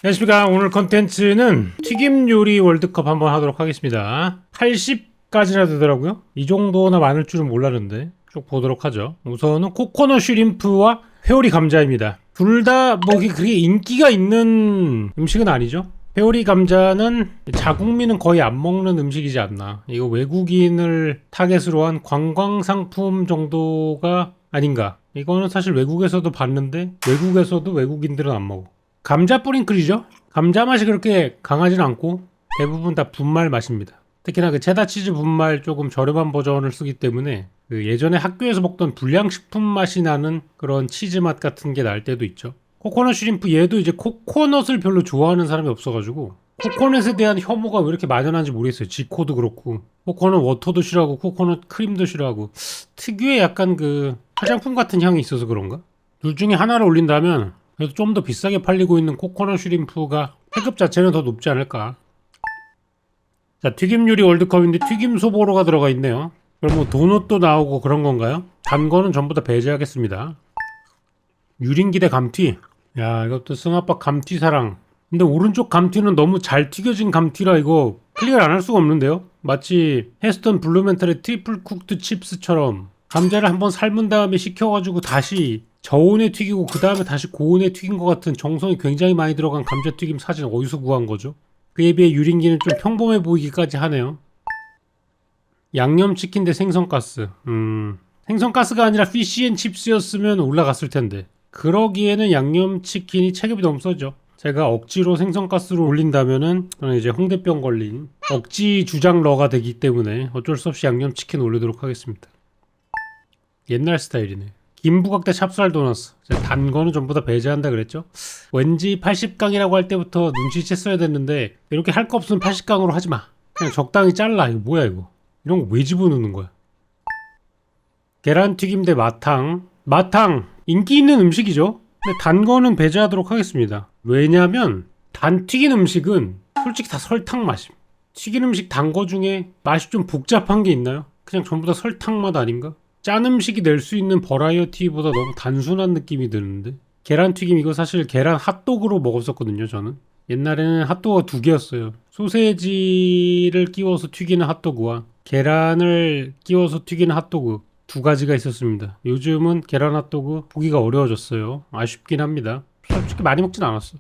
안녕하십니까. 오늘 컨텐츠는 튀김 요리 월드컵 한번 하도록 하겠습니다. 80까지나 되더라고요. 이 정도나 많을 줄은 몰랐는데 쭉 보도록 하죠. 우선은 코코넛 슈림프와 회오리 감자입니다. 둘 다 뭐 그렇게 인기가 있는 음식은 아니죠. 회오리 감자는 자국민은 거의 안 먹는 음식이지 않나. 이거 외국인을 타겟으로 한 관광 상품 정도가 아닌가. 이거는 사실 외국에서도 봤는데 외국에서도 외국인들은 안 먹어. 감자 뿌링클이죠. 감자 맛이 그렇게 강하진 않고 대부분 다 분말 맛입니다. 특히나 그 체다 치즈 분말 조금 저렴한 버전을 쓰기 때문에 그 예전에 학교에서 먹던 불량식품 맛이 나는 그런 치즈 맛 같은 게 날 때도 있죠. 코코넛 슈림프 얘도 이제 코코넛을 별로 좋아하는 사람이 없어가지고 코코넛에 대한 혐오가 왜 이렇게 만연한지 모르겠어요. 지코도 그렇고 코코넛 워터도 싫어하고 코코넛 크림도 싫어하고 특유의 약간 그 화장품 같은 향이 있어서 그런가? 둘 중에 하나를 올린다면 그래도 좀 더 비싸게 팔리고 있는 코코넛 슈림프가 회급 자체는 더 높지 않을까. 자, 튀김 요리 월드컵인데 튀김 소보로가 들어가 있네요. 그럼 뭐 도넛도 나오고 그런 건가요? 단 거는 전부 다 배제하겠습니다. 유린기대 감튀. 야, 이것도 승아빠 감튀 사랑. 근데 오른쪽 감튀는 너무 잘 튀겨진 감튀라 이거 클릭을 안 할 수가 없는데요? 마치 헤스턴 블루멘탈의 트리플 쿡드 칩스처럼 감자를 한번 삶은 다음에 식혀가지고 다시 저온에 튀기고 그 다음에 다시 고온에 튀긴 것 같은 정성이 굉장히 많이 들어간 감자튀김 사진 어디서 구한 거죠? 그에 비해 유린기는 좀 평범해 보이기까지 하네요. 양념치킨 대 생선가스. 생선가스가 아니라 피시앤칩스였으면 올라갔을 텐데 그러기에는 양념치킨이 체급이 너무 세죠. 제가 억지로 생선가스로 올린다면은 저는 이제 홍대병 걸린 억지 주장러가 되기 때문에 어쩔 수 없이 양념치킨 올리도록 하겠습니다. 옛날 스타일이네. 김부각 대 찹쌀 도너스. 단 거는 전부 다 배제한다 그랬죠? 왠지 80강이라고 할 때부터 눈치챘어야 됐는데 이렇게 할 거 없으면 80강으로 하지 마. 그냥 적당히 잘라. 이거 뭐야 이거. 이런 거 왜 집어넣는 거야? 계란튀김 대 마탕. 마탕 인기 있는 음식이죠? 근데 단 거는 배제하도록 하겠습니다. 왜냐면 단 튀긴 음식은 솔직히 다 설탕 맛임. 튀긴 음식 단 거 중에 맛이 좀 복잡한 게 있나요? 그냥 전부 다 설탕 맛 아닌가? 짠 음식이 낼 수 있는 버라이어티보다 너무 단순한 느낌이 드는데 계란튀김 이거 사실 계란 핫도그로 먹었었거든요. 저는 옛날에는 핫도그가 두 개였어요. 소세지를 끼워서 튀기는 핫도그와 계란을 끼워서 튀기는 핫도그 두 가지가 있었습니다. 요즘은 계란 핫도그 보기가 어려워졌어요. 아쉽긴 합니다. 솔직히 많이 먹진 않았어.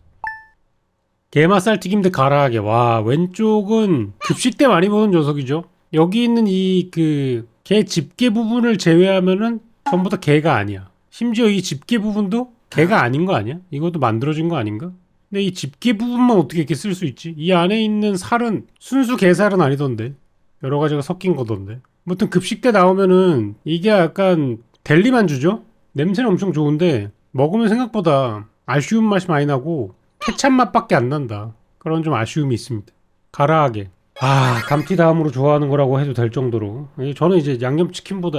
게맛살 튀김 대 가라아게. 와, 왼쪽은 급식 때 많이 먹는 녀석이죠. 여기 있는 이 게 집게 부분을 제외하면은 전부 다 게가 아니야. 심지어 이 집게 부분도 게가 아닌 거 아니야? 이것도 만들어진 거 아닌가? 근데 이 집게 부분만 어떻게 이렇게 쓸 수 있지? 이 안에 있는 살은 순수 게살은 아니던데. 여러 가지가 섞인 거던데. 무튼 급식 때 나오면은 이게 약간 델리만주죠? 냄새는 엄청 좋은데 먹으면 생각보다 아쉬운 맛이 많이 나고 케찹 맛밖에 안 난다. 그런 좀 아쉬움이 있습니다. 가라아게. 감튀 다음으로 좋아하는 거라고 해도 될 정도로. 저는 이제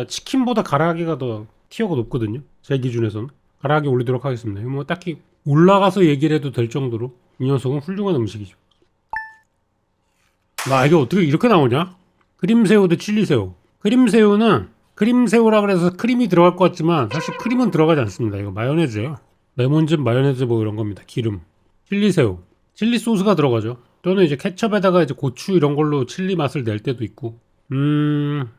치킨보다 가라아게가 더 티어가 높거든요. 제 기준에서는. 가라아게 올리도록 하겠습니다. 뭐 딱히 올라가서 얘기를 해도 될 정도로 이 녀석은 훌륭한 음식이죠. 이게 어떻게 이렇게 나오냐? 크림새우 대 칠리새우. 크림새우라 그래서 크림이 들어갈 것 같지만 사실 크림은 들어가지 않습니다. 이거 마요네즈예요. 레몬즙, 마요네즈 뭐 이런 겁니다. 기름. 칠리새우. 칠리 소스가 들어가죠. 또는 이제 케첩에다가 이제 고추 이런 걸로 칠리 맛을 낼 때도 있고.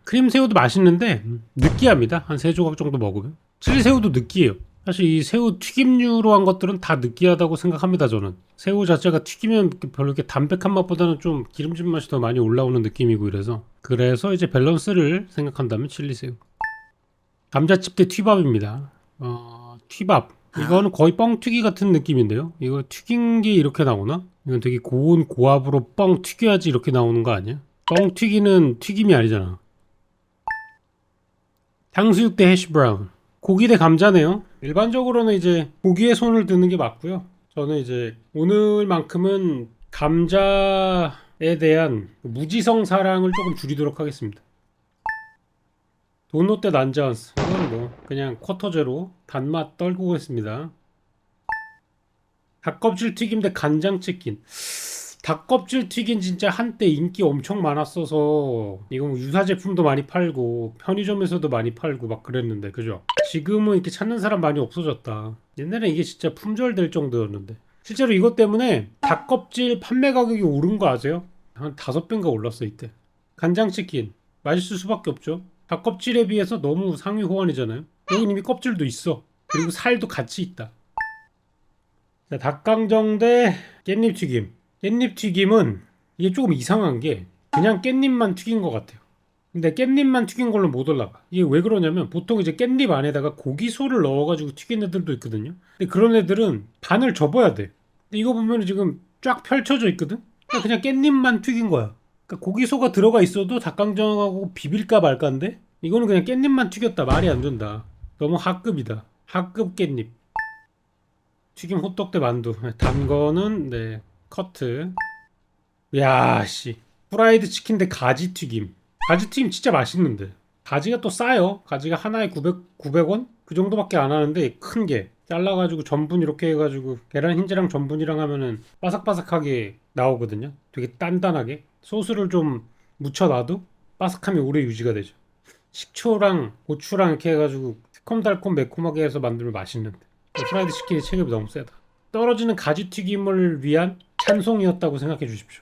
크림새우도 맛있는데 느끼합니다. 한 3조각 정도 먹으면. 칠리새우도 느끼해요. 사실 이 새우 튀김류로 한 것들은 다 느끼하다고 생각합니다. 저는 새우 자체가 튀기면 별로 이렇게 담백한 맛보다는 좀 기름진 맛이 더 많이 올라오는 느낌이고 그래서 이제 밸런스를 생각한다면 칠리새우. 감자칩 대 튀밥입니다. 튀밥 이거는 거의 뻥튀기 같은 느낌인데요. 이거 튀긴 게 이렇게 나오나? 이건 되게 고온 고압으로 뻥 튀겨야지 이렇게 나오는 거 아니야? 뻥 튀기는 튀김이 아니잖아. 탕수육 대 해시브라운. 고기 대 감자네요. 일반적으로는 이제 고기에 손을 드는 게 맞고요. 저는 이제 오늘만큼은 감자에 대한 무지성 사랑을 조금 줄이도록 하겠습니다. 도넛 대 난자원스. 이건 뭐 그냥 쿼터제로 단맛 떨구고 있습니다. 닭껍질 튀김 대 간장치킨. 닭껍질 튀긴 진짜 한때 인기 엄청 많았어서 이거 뭐 유사 제품도 많이 팔고 편의점에서도 많이 팔고 막 그랬는데 그죠? 지금은 이렇게 찾는 사람 많이 없어졌다. 옛날에 이게 진짜 품절될 정도였는데 실제로 이것 때문에 닭껍질 판매 가격이 오른 거 아세요? 한 5배인가 올랐어 이때. 간장치킨 맛있을 수밖에 없죠. 닭껍질에 비해서 너무 상위 호환이잖아요. 여긴 이미 껍질도 있어. 그리고 살도 같이 있다. 자, 닭강정 대 깻잎튀김. 깻잎튀김은 이게 조금 이상한 게 그냥 깻잎만 튀긴 것 같아요. 근데 깻잎만 튀긴 걸로 못 올라가. 이게 왜 그러냐면 보통 이제 깻잎 안에다가 고기소를 넣어가지고 튀긴 애들도 있거든요. 근데 그런 애들은 반을 접어야 돼. 근데 이거 보면 지금 쫙 펼쳐져 있거든. 그냥 깻잎만 튀긴 거야. 그러니까 고기소가 들어가 있어도 닭강정하고 비빌까 말까인데 이거는 그냥 깻잎만 튀겼다. 말이 안 된다. 너무 하급이다. 하급 깻잎. 튀김 호떡 대 만두. 단 거는 네 커트. 야 씨. 프라이드 치킨 대 가지 튀김. 가지 튀김 진짜 맛있는데 가지가 또 싸요. 가지가 하나에 900원? 그 정도밖에 안 하는데 큰 게 잘라가지고 전분 이렇게 해가지고 계란 흰자랑 전분이랑 하면은 바삭바삭하게 나오거든요. 되게 단단하게 소스를 좀 묻혀놔도 바삭함이 오래 유지가 되죠. 식초랑 고추랑 이렇게 해가지고 새콤달콤 매콤하게 해서 만들면 맛있는데 프라이드 치킨의 체급이 너무 세다. 떨어지는 가지 튀김을 위한 찬송이었다고 생각해 주십시오.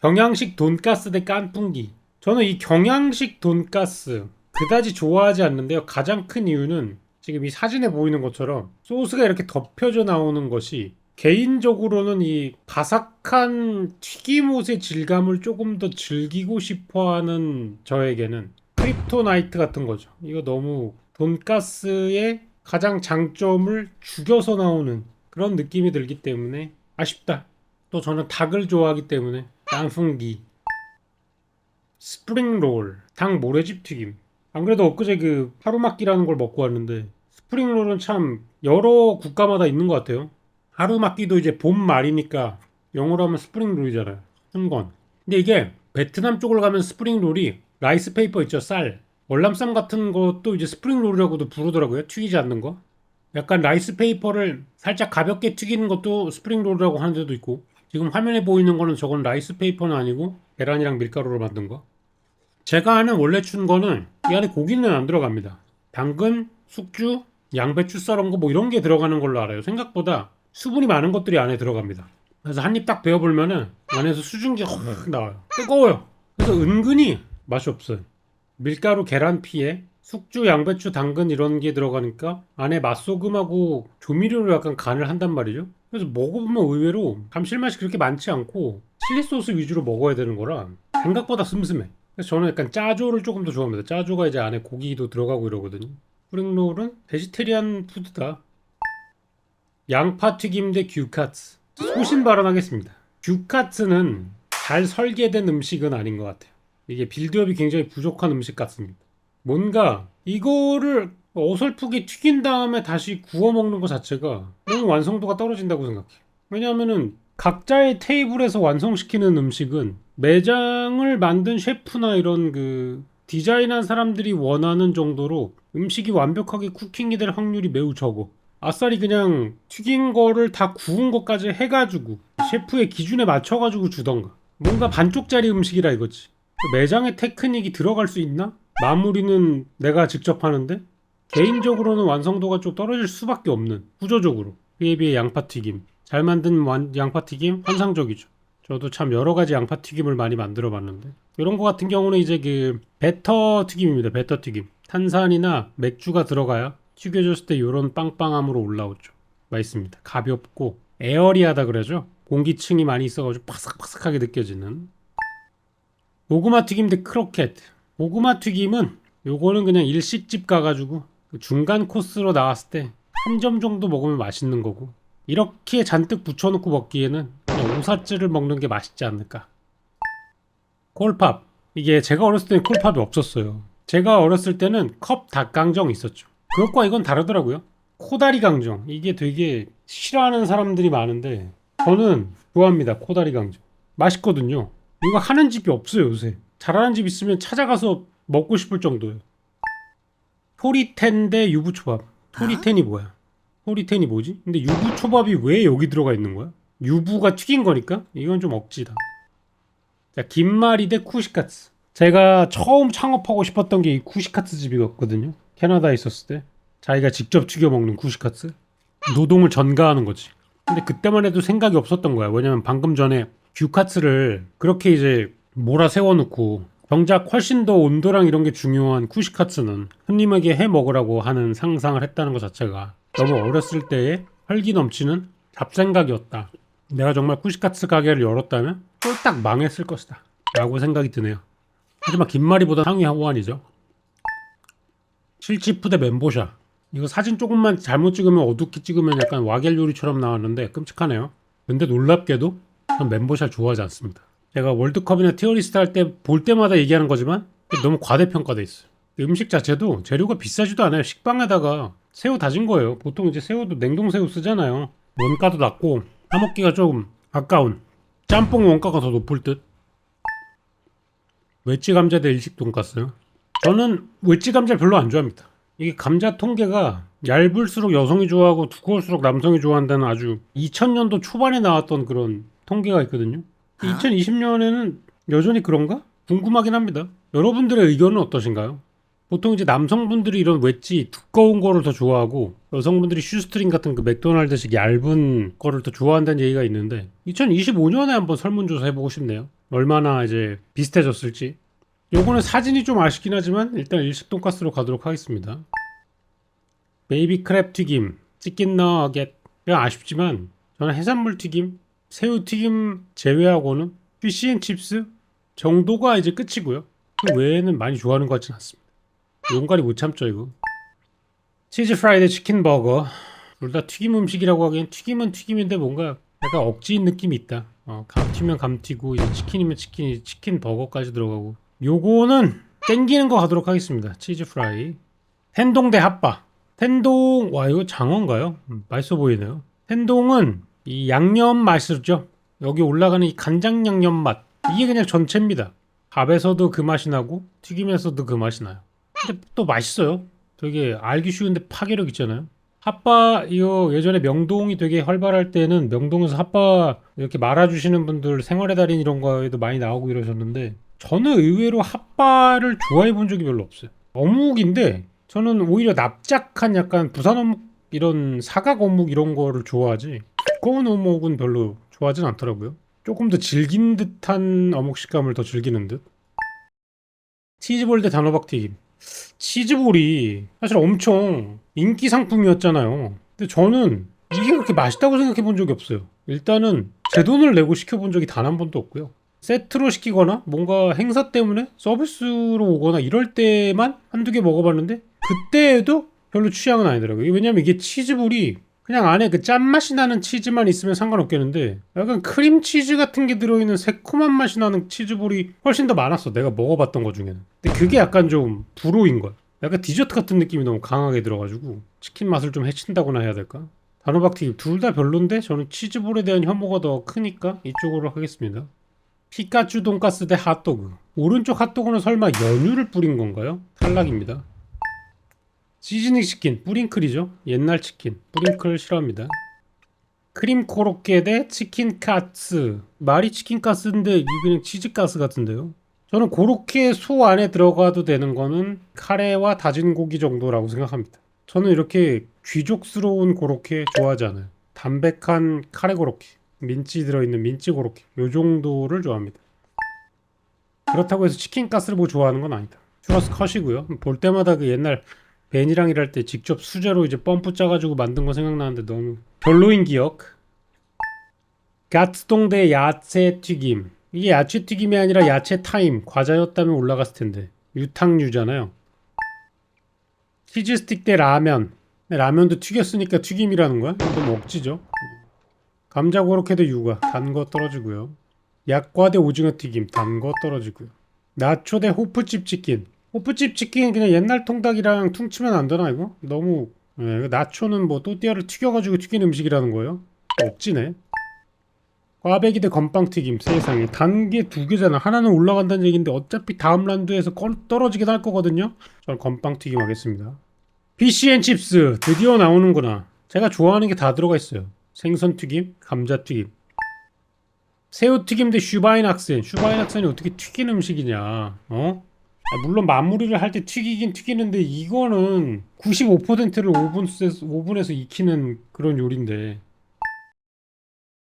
경양식 돈가스 대 깐풍기. 저는 이 경양식 돈가스 그다지 좋아하지 않는데요. 가장 큰 이유는 지금 이 사진에 보이는 것처럼 소스가 이렇게 덮여져 나오는 것이 개인적으로는 이 바삭한 튀김옷의 질감을 조금 더 즐기고 싶어 하는 저에게는 크립토나이트 같은 거죠. 이거 너무 돈가스의 가장 장점을 죽여서 나오는 그런 느낌이 들기 때문에 아쉽다. 또 저는 닭을 좋아하기 때문에 깐풍기. 스프링롤 닭 모래집 튀김. 안 그래도 엊그제 그 하루막기라는 걸 먹고 왔는데 스프링롤은 참 여러 국가마다 있는 것 같아요. 하루막기도 이제 봄 말이니까 영어로 하면 스프링롤이잖아요. 순건. 근데 이게 베트남 쪽을 가면 스프링롤이 라이스 페이퍼 있죠. 쌀. 월남쌈 같은 것도 이제 스프링롤이라고도 부르더라고요. 튀기지 않는 거. 약간 라이스 페이퍼를 살짝 가볍게 튀기는 것도 스프링롤이라고 하는 데도 있고 지금 화면에 보이는 거는 저건 라이스 페이퍼는 아니고 계란이랑 밀가루로 만든 거. 제가 아는 원래 춘 거는 이 안에 고기는 안 들어갑니다. 당근, 숙주, 양배추 썰은 거 뭐 이런 게 들어가는 걸로 알아요. 생각보다 수분이 많은 것들이 안에 들어갑니다. 그래서 한 입 딱 베어보면은 안에서 수증기가 확 나와요. 뜨거워요. 그래서 은근히 맛이 없어요. 밀가루 계란피에 숙주, 양배추, 당근 이런 게 들어가니까 안에 맛소금하고 조미료로 약간 간을 한단 말이죠. 그래서 먹어보면 의외로 감칠맛이 그렇게 많지 않고 칠리 소스 위주로 먹어야 되는 거라 생각보다 슴슴해. 그래서 저는 약간 짜조를 조금 더 좋아합니다. 짜조가 이제 안에 고기도 들어가고 이러거든요. 스프링롤은 베지테리안 푸드다. 양파 튀김 대 규카츠. 소신 발언하겠습니다. 규카츠는 잘 설계된 음식은 아닌 것 같아요. 이게 빌드업이 굉장히 부족한 음식 같습니다. 뭔가 이거를 어설프게 튀긴 다음에 다시 구워 먹는 것 자체가 너무 완성도가 떨어진다고 생각해요. 왜냐하면은 각자의 테이블에서 완성시키는 음식은 매장을 만든 셰프나 이런 그 디자인한 사람들이 원하는 정도로 음식이 완벽하게 쿠킹이 될 확률이 매우 적어. 아싸리 그냥 튀긴 거를 다 구운 것까지 해가지고 셰프의 기준에 맞춰가지고 주던가. 뭔가 반쪽짜리 음식이라 이거지. 매장의 테크닉이 들어갈 수 있나? 마무리는 내가 직접 하는데 개인적으로는 완성도가 좀 떨어질 수밖에 없는 구조적으로. 그에 비해 양파튀김 잘 만든 양파튀김 환상적이죠. 저도 참 여러 가지 양파튀김을 많이 만들어 봤는데 이런 거 같은 경우는 이제 그 베터 튀김입니다. 베터 튀김 탄산이나 맥주가 들어가야 튀겨졌을 때 이런 빵빵함으로 올라오죠. 맛있습니다. 가볍고 에어리하다 그러죠. 공기층이 많이 있어가지고 바삭바삭하게 느껴지는. 고구마 튀김 대 크로켓. 고구마 튀김은 요거는 그냥 일식집 가가지고 중간 코스로 나왔을 때 한 점 정도 먹으면 맛있는 거고 이렇게 잔뜩 붙여놓고 먹기에는 그냥 오사츠를 먹는 게 맛있지 않을까. 콜팝. 이게 제가 어렸을 때는 콜팝이 없었어요. 제가 어렸을 때는 컵 닭강정 있었죠. 그것과 이건 다르더라고요. 코다리 강정. 이게 되게 싫어하는 사람들이 많은데 저는 좋아합니다. 코다리 강정. 맛있거든요. 이거 하는 집이 없어요 요새. 잘하는 집 있으면 찾아가서 먹고 싶을 정도예요. 토리텐 대 유부초밥. 토리텐이 뭐야? 토리텐이 뭐지? 근데 유부초밥이 왜 여기 들어가 있는 거야? 유부가 튀긴 거니까? 이건 좀 억지다. 자, 김말이 대 쿠시카츠. 제가 처음 창업하고 싶었던 게 이 쿠시카츠 집이었거든요. 캐나다에 있었을 때. 자기가 직접 튀겨 먹는 쿠시카츠. 노동을 전가하는 거지. 근데 그때만 해도 생각이 없었던 거야. 왜냐면 방금 전에 규카츠를 그렇게 이제 몰아 세워놓고 정작 훨씬 더 온도랑 이런 게 중요한 쿠시카츠는 손님에게 해 먹으라고 하는 상상을 했다는 것 자체가 너무 어렸을 때의 활기 넘치는 잡생각이었다. 내가 정말 쿠시카츠 가게를 열었다면 쫄딱 망했을 것이다 라고 생각이 드네요. 하지만 긴말이보다 상위 하원이죠. 실치푸 대 멘보샤. 이거 사진 조금만 잘못 찍으면 어둡게 찍으면 약간 와겔 요리처럼 나왔는데 끔찍하네요. 근데 놀랍게도 전 멘보샤 좋아하지 않습니다. 제가 월드컵이나 티어리스트 할 때 볼 때마다 얘기하는 거지만 너무 과대평가돼 있어요. 음식 자체도 재료가 비싸지도 않아요. 식빵에다가 새우 다진 거예요. 보통 이제 새우도 냉동새우 쓰잖아요. 원가도 낮고 사먹기가 조금 아까운 짬뽕 원가가 더 높을 듯. 웨지 감자 대 일식 돈가스. 저는 웨지 감자 별로 안 좋아합니다. 이게 감자 통계가 얇을수록 여성이 좋아하고 두꺼울수록 남성이 좋아한다는 아주 2000년도 초반에 나왔던 그런 통계가 있거든요. 2020년에는 여전히 그런가? 궁금하긴 합니다. 여러분들의 의견은 어떠신가요? 보통 이제 남성분들이 이런 웨지 두꺼운 거를 더 좋아하고 여성분들이 슈스트링 같은 그 맥도날드식 얇은 거를 더 좋아한다는 얘기가 있는데 2025년에 한번 설문조사 해보고 싶네요. 얼마나 이제 비슷해졌을지. 요거는 사진이 좀 아쉽긴 하지만 일단 일식 돈가스로 가도록 하겠습니다. 베이비 크랩 튀김, 치킨 너겟. 그냥 아쉽지만 저는 해산물 튀김, 새우 튀김 제외하고는 피시앤칩스 정도가 이제 끝이고요. 그 외에는 많이 좋아하는 것 같지는 않습니다. 용가리 못 참죠 이거. 치즈 프라이드 치킨 버거. 둘 다 튀김 음식이라고 하기엔 튀김은 튀김인데 뭔가 약간 억지인 느낌이 있다. 감튀면 감튀고 이제 치킨이면 치킨이 치킨 버거까지 들어가고. 요거는 땡기는 거 가도록 하겠습니다. 치즈 프라이. 텐동 대 핫바. 텐동, 와 이거 장어인가요? 맛있어 보이네요. 텐동은 이 양념 맛이죠. 여기 올라가는 이 간장 양념 맛. 이게 그냥 전체입니다. 밥에서도 그 맛이 나고 튀김에서도 그 맛이 나요. 근데 또 맛있어요. 되게 알기 쉬운데 파괴력 있잖아요. 핫바 이거 예전에 명동이 되게 활발할 때는 명동에서 핫바 이렇게 말아주시는 분들 생활의 달인 이런 거에도 많이 나오고 이러셨는데 저는 의외로 핫바를 좋아해 본 적이 별로 없어요. 어묵인데 저는 오히려 납작한 약간 부산 어묵 이런 사각 어묵 이런 거를 좋아하지 두꺼운 어묵은 별로 좋아하진 않더라고요. 조금 더 질긴 듯한 어묵 식감을 더 즐기는 듯. 치즈볼 대 단호박 튀김. 치즈볼이 사실 엄청 인기 상품이었잖아요. 근데 저는 이게 그렇게 맛있다고 생각해 본 적이 없어요. 일단은 제 돈을 내고 시켜본 적이 단 한 번도 없고요. 세트로 시키거나 뭔가 행사 때문에 서비스로 오거나 이럴 때만 한두 개 먹어봤는데 그때에도 별로 취향은 아니더라고요. 왜냐면 이게 치즈볼이 그냥 안에 그 짠맛이 나는 치즈만 있으면 상관없겠는데 약간 크림치즈 같은 게 들어있는 새콤한 맛이 나는 치즈볼이 훨씬 더 많았어. 내가 먹어봤던 것 중에는. 근데 그게 약간 좀 불호인 거야. 약간 디저트 같은 느낌이 너무 강하게 들어가지고 치킨 맛을 좀 해친다거나 해야 될까? 단호박튀김 둘 다 별론데 저는 치즈볼에 대한 혐오가 더 크니까 이쪽으로 하겠습니다. 피카츄 돈가스 대 핫도그. 오른쪽 핫도그는 설마 연유를 뿌린 건가요? 탈락입니다. 시즈닝 치킨, 뿌링클이죠. 옛날 치킨, 뿌링클 싫어합니다. 크림 코로케 대 치킨 카츠. 말이 치킨 가스인데 이게 그냥 치즈 가스 같은데요. 저는 그렇게 소 안에 들어가도 되는 거는 카레와 다진 고기 정도라고 생각합니다. 저는 이렇게 귀족스러운 고로케 좋아하지 않아요. 담백한 카레 고로케, 민치 들어있는 민치 고로케 요 정도를 좋아합니다. 그렇다고 해서 치킨 가스를 뭐 좋아하는 건 아니다. 추러스 컷이고요. 볼 때마다 그 옛날 벤이랑 일할 때 직접 수제로 이제 펌프 짜가지고 만든 거 생각나는데 너무 별로인 기억. 갓스동 대 야채 튀김. 이게 야채 튀김이 아니라 야채 타임 과자였다면 올라갔을 텐데 유탕류잖아요. 치즈 스틱 대 라면. 라면도 튀겼으니까 튀김이라는 거야? 너무 억지죠. 감자 고로케 대 유가 단 거 떨어지고요. 약과 대 오징어 튀김 단 거 떨어지고요. 나초 대 호프집 치킨. 호프집 치킨 그냥 옛날 통닭이랑 퉁치면 안 되나 이거? 너무 나초는 뭐 또띠아를 튀겨가지고 튀긴 음식이라는 거예요? 억지네. 꽈배기 대 건빵튀김. 세상에 단 게 두 개잖아. 하나는 올라간다는 얘기인데 어차피 다음 라운드에서 떨어지긴 할 거거든요. 저는 건빵튀김 하겠습니다. 피시앤칩스 드디어 나오는구나. 제가 좋아하는 게 다 들어가 있어요. 생선튀김, 감자튀김, 새우튀김 대 슈바인학센. 슈바인학센이 어떻게 튀긴 음식이냐? 물론 마무리를 할 때 튀기긴 튀기는데 이거는 95%를 오븐에서 익히는 그런 요리인데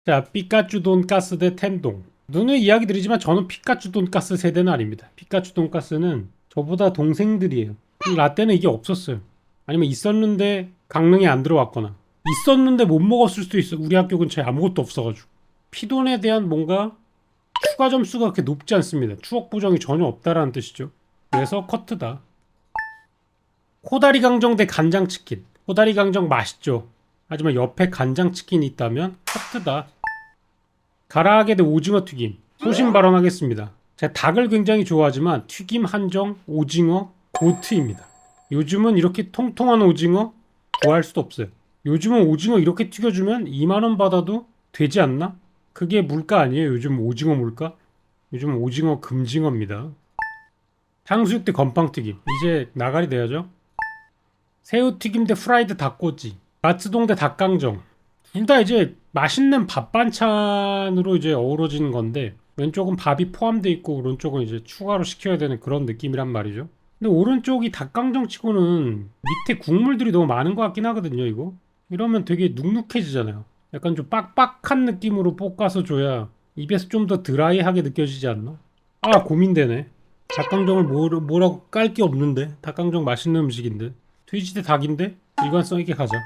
자, 피카츄 돈가스 대 텐동. 누누이 이야기 드리지만 저는 피카츄 돈가스 세대는 아닙니다. 피카츄 돈가스는 저보다 동생들이에요. 라떼는 이게 없었어요. 아니면 있었는데 강릉에 안 들어왔거나 있었는데 못 먹었을 수도 있어. 우리 학교 근처에 아무것도 없어가지고. 피돈에 대한 뭔가 추가 점수가 그렇게 높지 않습니다. 추억 보정이 전혀 없다라는 뜻이죠. 그래서 커트다. 코다리 강정 대 간장치킨. 코다리 강정 맛있죠. 하지만 옆에 간장치킨이 있다면 커트다. 가라아게 대 오징어 튀김. 소신 발언하겠습니다. 제가 닭을 굉장히 좋아하지만 튀김 한정 오징어 고트입니다. 요즘은 이렇게 통통한 오징어 구할 수도 없어요. 요즘은 오징어 이렇게 튀겨주면 2만원 받아도 되지 않나? 그게 물가 아니에요? 요즘 오징어 물가? 요즘 오징어 금징어입니다. 탕수육 대 건빵튀김. 이제 나가리 돼야죠. 새우튀김 대 프라이드 닭꼬치. 가츠동 대 닭강정. 둘 다 이제 맛있는 밥 반찬으로 이제 어우러지는 건데 왼쪽은 밥이 포함되어 있고 오른쪽은 이제 추가로 시켜야 되는 그런 느낌이란 말이죠. 근데 오른쪽이 닭강정 치고는 밑에 국물들이 너무 많은 것 같긴 하거든요. 이거 이러면 되게 눅눅해지잖아요. 약간 좀 빡빡한 느낌으로 볶아서 줘야 입에서 좀 더 드라이하게 느껴지지 않나? 아, 고민되네. 닭강정을 뭐라고 깔 게 없는데. 닭강정 맛있는 음식인데. 돼지 대 닭인데 일관성 있게 가자.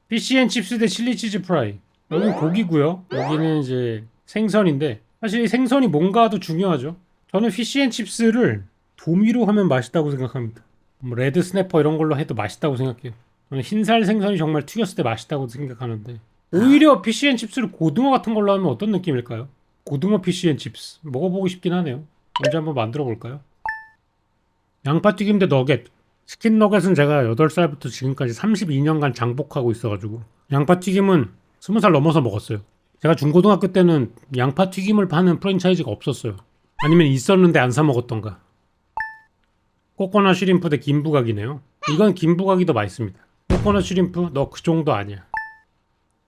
피시앤칩스 대 칠리치즈 프라이. 여기는 고기고요. 여기는 이제 생선인데 사실 생선이 뭔가도 중요하죠. 저는 피시앤칩스를 도미로 하면 맛있다고 생각합니다. 뭐 레드 스냅퍼 이런 걸로 해도 맛있다고 생각해요. 저는 흰살 생선이 정말 튀겼을 때 맛있다고 생각하는데 오히려 피시앤칩스를 고등어 같은 걸로 하면 어떤 느낌일까요? 고등어 피시앤칩스 먹어보고 싶긴 하네요. 언제 한번 만들어 볼까요? 양파튀김 대 너겟. 치킨 너겟은 제가 8살부터 지금까지 32년간 장복하고 있어가지고 양파튀김은 20살 넘어서 먹었어요. 제가 중고등학교 때는 양파튀김을 파는 프랜차이즈가 없었어요. 아니면 있었는데 안 사 먹었던가. 코코넛 슈림프 대 김부각이네요. 이건 김부각이 더 맛있습니다. 코코넛 슈림프 너 그 정도 아니야.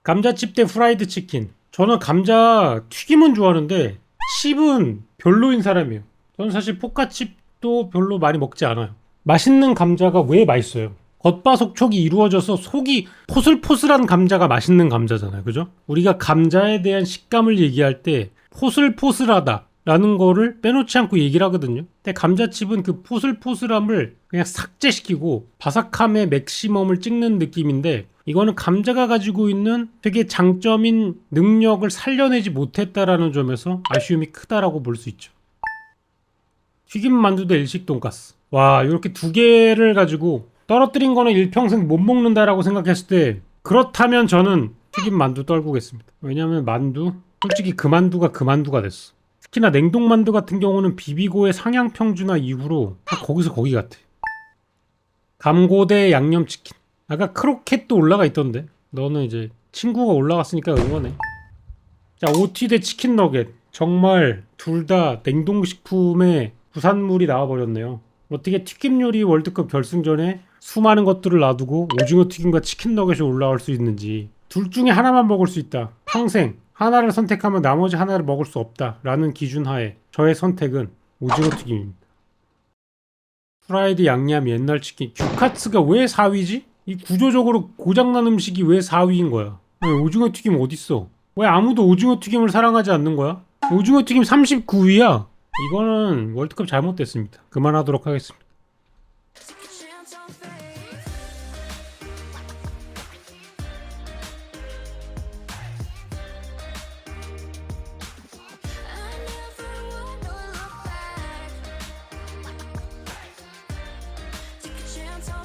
감자칩 대 프라이드 치킨. 저는 감자 튀김은 좋아하는데 칩은 별로인 사람이에요. 저는 사실 포카칩도 별로 많이 먹지 않아요. 맛있는 감자가 왜 맛있어요? 겉바속촉이 이루어져서 속이 포슬포슬한 감자가 맛있는 감자잖아요. 그죠? 우리가 감자에 대한 식감을 얘기할 때 포슬포슬하다 라는 거를 빼놓지 않고 얘기를 하거든요. 근데 감자칩은 그 포슬포슬함을 그냥 삭제시키고 바삭함의 맥시멈을 찍는 느낌인데 이거는 감자가 가지고 있는 되게 장점인 능력을 살려내지 못했다라는 점에서 아쉬움이 크다라고 볼 수 있죠. 튀김 만두 대 일식 돈가스. 와, 이렇게 두 개를 가지고 떨어뜨린 거는 일평생 못 먹는다라고 생각했을 때 그렇다면 저는 튀김 만두 떨구겠습니다. 왜냐면 만두 솔직히 그 만두가 됐어. 특히나 냉동만두 같은 경우는 비비고의 상향평준화 이후로 다 거기서 거기 같아. 감고 대 양념치킨. 아까 크로켓도 올라가 있던데 너는 이제 친구가 올라갔으니까 응원해. 자, 오티 대 치킨 너겟. 정말 둘 다 냉동식품의 부산물이 나와버렸네요. 어떻게 튀김 요리 월드컵 결승전에 수많은 것들을 놔두고 오징어 튀김과 치킨 너겟이 올라올 수 있는지. 둘 중에 하나만 먹을 수 있다. 평생 하나를 선택하면 나머지 하나를 먹을 수 없다 라는 기준 하에 저의 선택은 오징어 튀김입니다. 프라이드 양념 옛날 치킨. 규카츠가 왜 4위지? 이 구조적으로 고장난 음식이 왜 4위인 거야? 아니, 오징어 튀김 어딨어? 왜 아무도 오징어 튀김을 사랑하지 않는 거야? 오징어 튀김 39위야. 이거는 월드컵 잘못됐습니다. 그만하도록 하겠습니다. Take a chance on